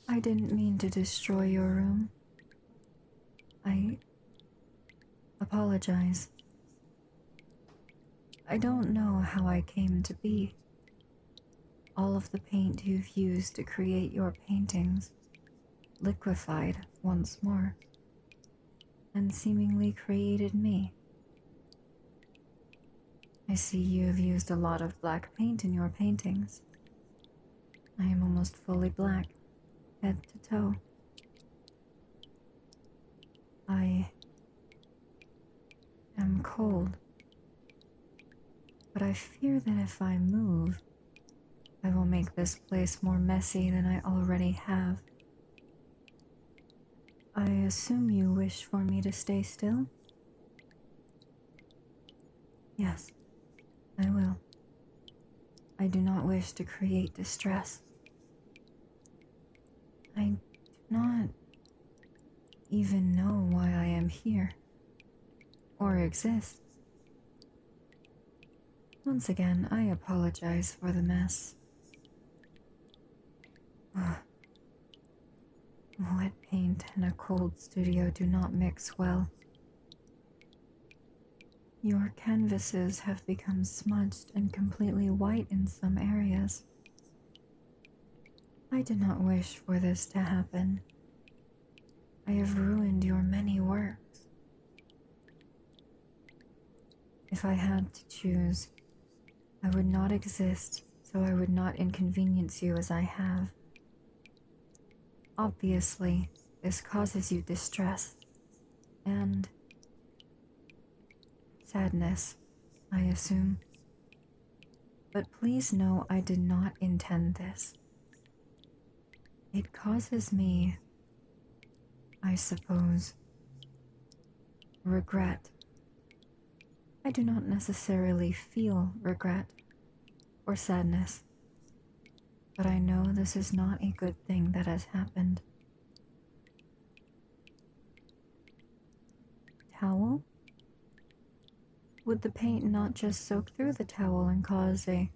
I didn't mean to destroy your room. I apologize. I don't know how I came to be. All of the paint you've used to create your paintings liquefied once more and seemingly created me. I see you have used a lot of black paint in your paintings. I am almost fully black, head to toe. I am cold, but I fear that if I move, I will make this place more messy than I already have. I assume you wish for me to stay still? Yes, I will. I do not wish to create distress. I do not even know why I am here, or exist. Once again, I apologize for the mess. Wet paint and a cold studio do not mix well. Your canvases have become smudged and completely white in some areas. I did not wish for this to happen. I have ruined your many works. If I had to choose, I would not exist, so I would not inconvenience you as I have. Obviously, this causes you distress and sadness, I assume. But please know I did not intend this. It causes me, I suppose, regret. I do not necessarily feel regret or sadness, but I know this is not a good thing that has happened. Towel? Would the paint not just soak through the towel and cause a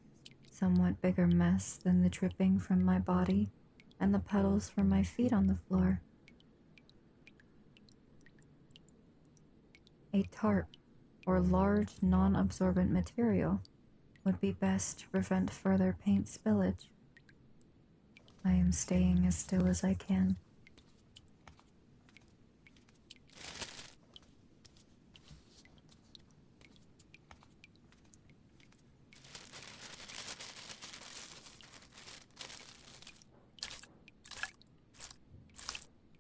somewhat bigger mess than the dripping from my body and the puddles from my feet on the floor? A tarp or large non-absorbent material would be best to prevent further paint spillage. I am staying as still as I can.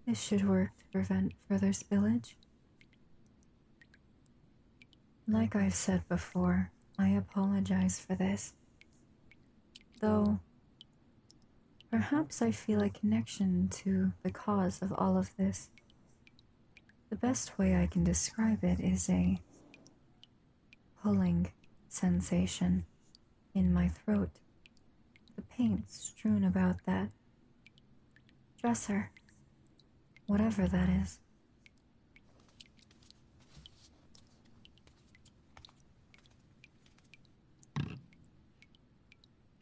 This should work to prevent further spillage. Like I've said before, I apologize for this. Though, perhaps I feel a connection to the cause of all of this. The best way I can describe it is a pulling sensation in my throat. The paint strewn about that dresser, whatever that is.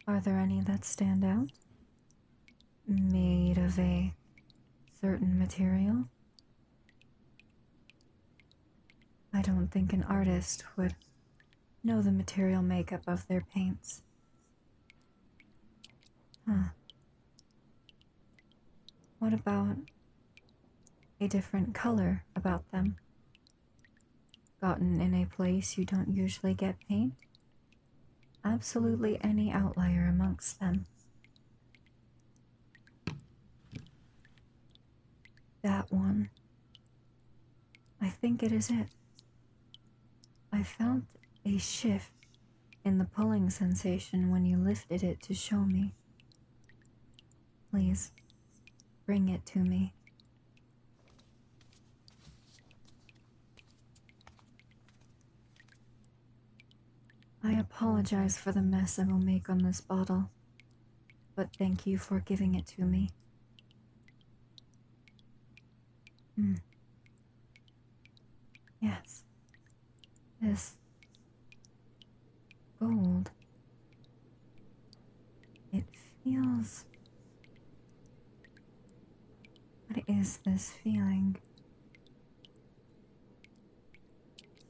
Are there any that stand out? Made of a certain material? I don't think an artist would know the material makeup of their paints. What about a different color about them? Gotten in a place you don't usually get paint? Absolutely any outlier amongst them. That one. I think it is it. I felt a shift in the pulling sensation when you lifted it to show me. Please, bring it to me. I apologize for the mess I will make on this bottle, but thank you for giving it to me. Yes, this gold. It feels is this feeling?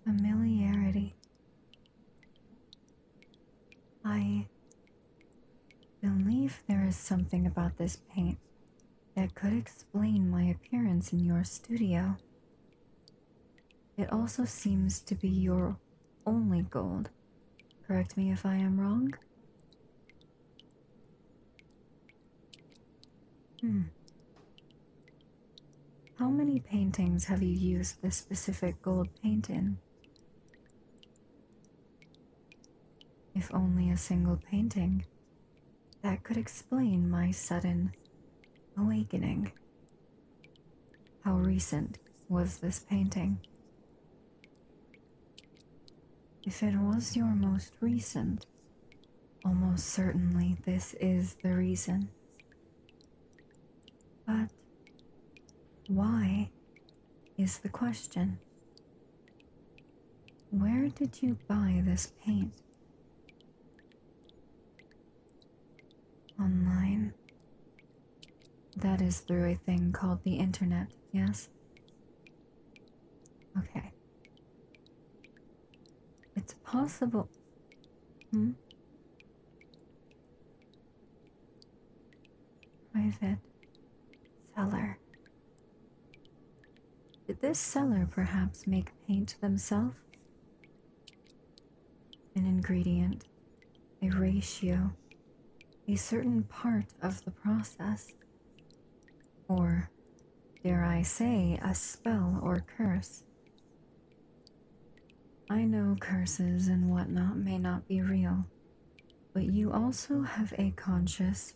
Familiarity. I believe there is something about this paint that could explain my appearance in your studio. It also seems to be your only gold. Correct me if I am wrong? How many paintings have you used this specific gold paint in? If only a single painting, that could explain my sudden awakening. How recent was this painting? If it was your most recent, almost certainly this is the reason. But why is the question? Where did you buy this paint? Online. That is through a thing called the internet, yes? Okay. It's possible. Private seller. Did this seller perhaps make paint themselves? An ingredient, a ratio, a certain part of the process, or, dare I say, a spell or curse. I know curses and whatnot may not be real, but you also have a conscious,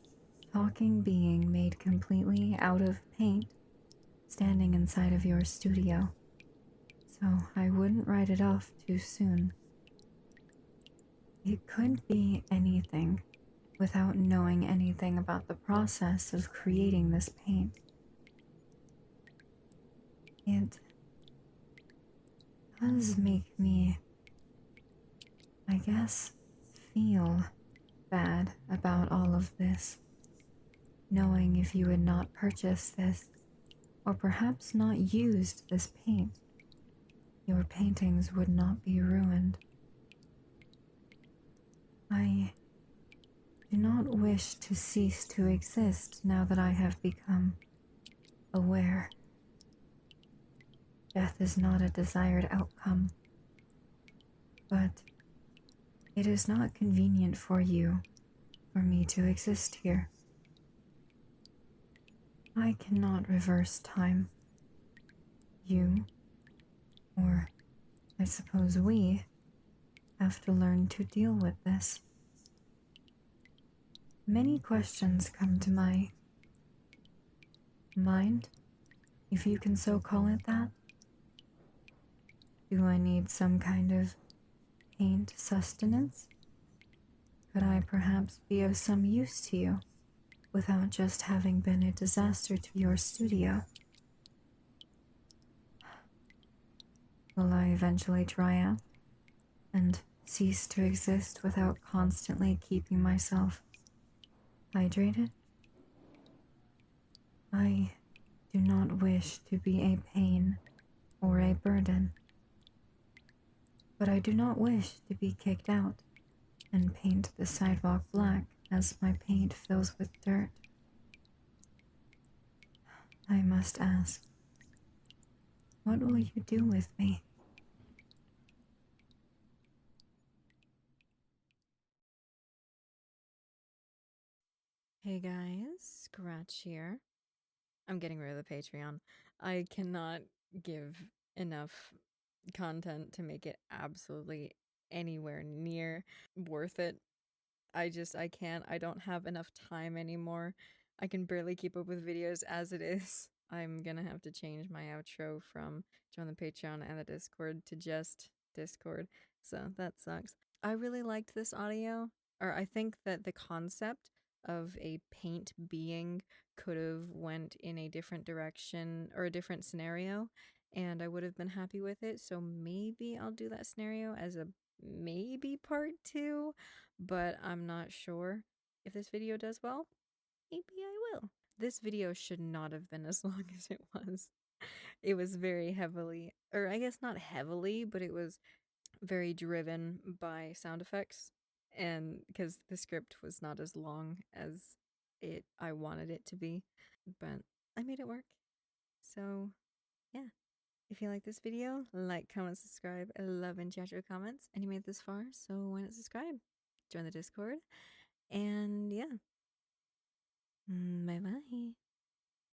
talking being made completely out of paint standing inside of your studio, so I wouldn't write it off too soon. It could be anything without knowing anything about the process of creating this paint. It does make me, I guess, feel bad about all of this, knowing if you had not purchased this, or perhaps not used this paint, your paintings would not be ruined. I do not wish to cease to exist now that I have become aware. Death is not a desired outcome, but it is not convenient for you, for me to exist here. I cannot reverse time. You, or I suppose we, have to learn to deal with this. Many questions come to my mind, if you can so call it that. Do I need some kind of paint sustenance? Could I perhaps be of some use to you without just having been a disaster to your studio? Will I eventually dry out and cease to exist without constantly keeping myself hydrated? I do not wish to be a pain or a burden, but I do not wish to be kicked out and paint the sidewalk black as my paint fills with dirt. I must ask, what will you do with me? Hey guys, Scratch here. I'm getting rid of the Patreon. I cannot give enough content to make it absolutely anywhere near worth it. I can't. I don't have enough time anymore. I can barely keep up with videos as it is. I'm gonna have to change my outro from join the Patreon and the Discord to just Discord. So that sucks. I really liked this audio, or I think that the concept of a paint being could have went in a different direction or a different scenario, and I would have been happy with it. So maybe I'll do that scenario as a maybe part 2, but I'm not sure. If this video does well, maybe I will. this video should not have been as long as it was. It was very heavily, or I guess not heavily, but it was very driven by sound effects, and because the script was not as long as I wanted it to be, but I made it work. So yeah, if you like this video, like, comment, subscribe. I love and chat your comments, and you made it this far, so why not subscribe? Join the Discord, and yeah, bye bye.